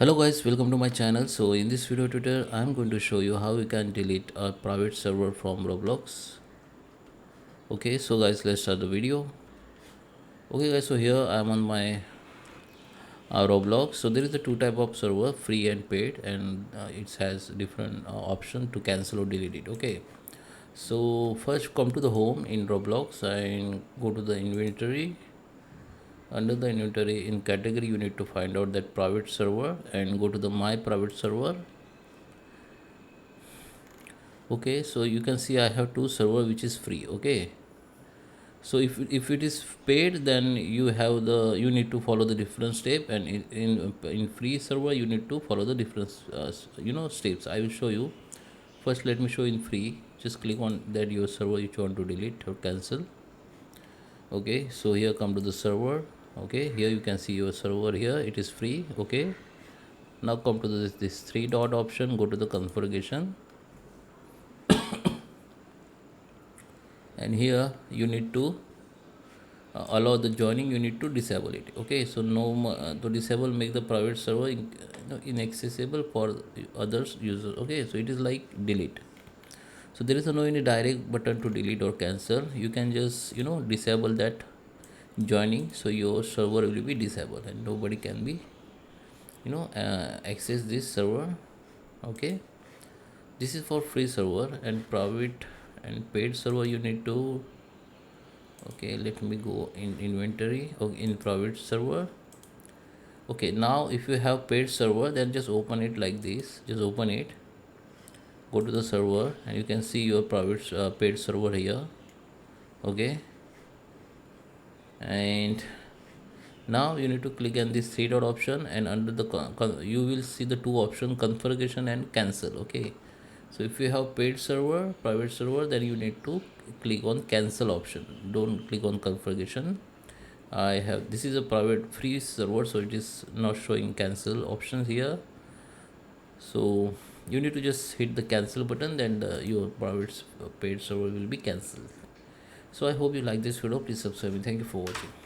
Hello guys, welcome to my channel. So in this video tutorial I'm going to show you how you can delete a private server from Roblox. Okay, so guys, let's start the video. Okay guys, so here I'm on my Roblox. So there is a two type of server, free and paid, and it has different option to cancel or delete it. Okay, so first come to the home in Roblox and go to the inventory. Under the inventory in category you need to find out that private server and go to the my private server. Okay, so you can see I have two server which is free. Okay, so if it is paid, then you need to follow the different step, and in free server you need to follow the different steps. I will show you. First let me show in free. Just click on that your server which you want to delete or cancel. Okay, so here come to the server. Okay, here you can see your server. Here it is free. Okay, now come to this three dot option, go to the configuration, and here you need to allow the joining. You need to disable it. Okay, so to disable, make the private server inaccessible for others users. Okay, so it is like delete. So there is no any direct button to delete or cancel. You can just disable that joining, so your server will be disabled and nobody can be access this server. Okay, this is for free server, and private and paid server you need to. Okay, let me go in inventory or in private server. Okay, now if you have paid server, then just open it like this. Just open it, go to the server, and you can see your private paid server here. Okay, and now you need to click on this three dot option, and under the you will see the two option, configuration and cancel. Okay, so if you have paid server, private server, then you need to click on cancel option. Don't click on configuration. I have, this is a private free server, so it is not showing cancel options here. So you need to just hit the cancel button, then your private paid server will be cancelled. So I hope you like this video. Please subscribe me. Thank you for watching.